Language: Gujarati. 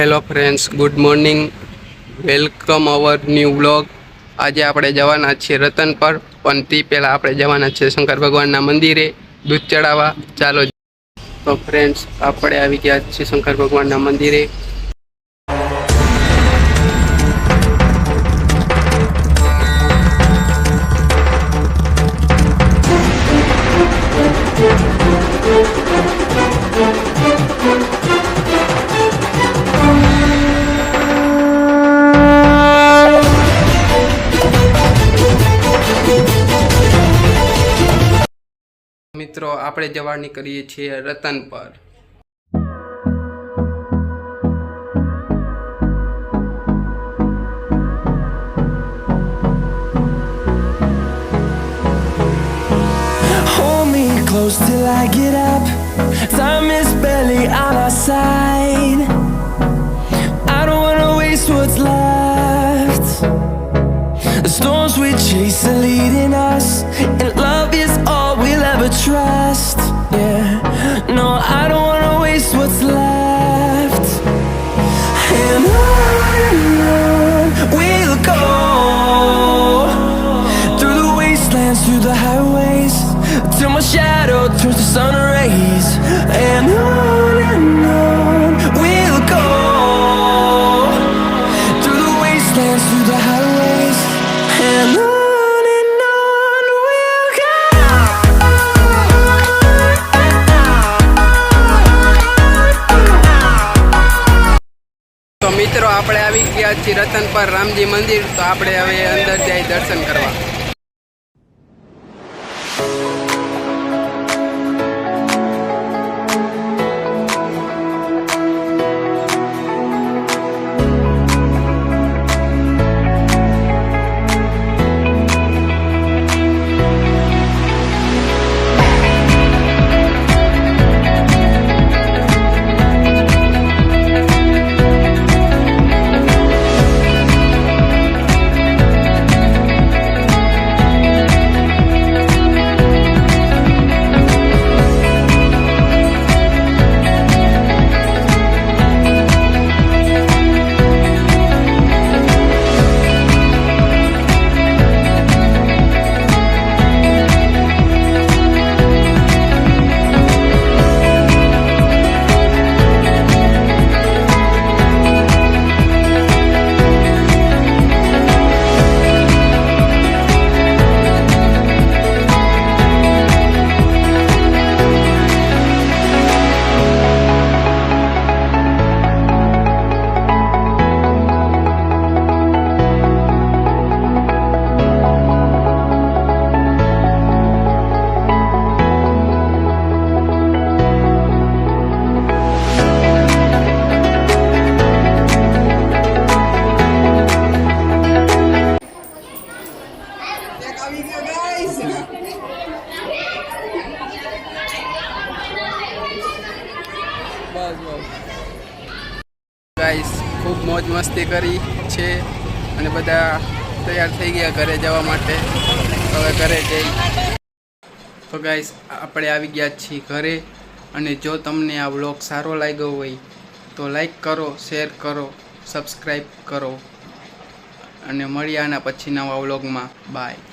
Hello friends, good morning. Welcome our new vlog. આજે આપણે જવાના છીએ રતન પર, પણ તે પહેલાં આપણે જવાના છીએ શંકર ભગવાનના મંદિરે દૂધ ચડાવવા. ચાલો. તો ફ્રેન્ડ્સ, આપણે આવી ગયા છીએ શંકર ભગવાનના મંદિરે. મિત્રો, આપણે જવા નીકળીએ છીએ રતન પર. Hold me close till I get up. Time is barely on our side. I don't wanna waste what's left. The storms we chase are leading us, and love is all we'll ever trust. Yeah, no, I don't wanna waste what's left. And on we'll go, through the wastelands, through the highways, till my shadow turns to sun rays. And on we'll go, through the wastelands, through the highways, and on we'll go. તો મિત્રો, આપણે આવી ગયા છીએ રતન પર રામજી મંદિર. તો આપણે હવે અંદર જઈ દર્શન કરવા. ગાઈસ, ખૂબ મોજ મસ્તી કરી છે અને બધા તૈયાર થઈ ગયા ઘરે જવા માટે. હવે ઘરે જઈ. તો ગાઈસ, આપણે આવી ગયા છીએ ઘરે. અને જો તમને આ વ્લોગ સારો લાગ્યો હોય તો લાઈક કરો, શેર કરો, સબસ્ક્રાઈબ કરો. અને મળીએ આના પછી નવા વ્લોગમાં. બાય.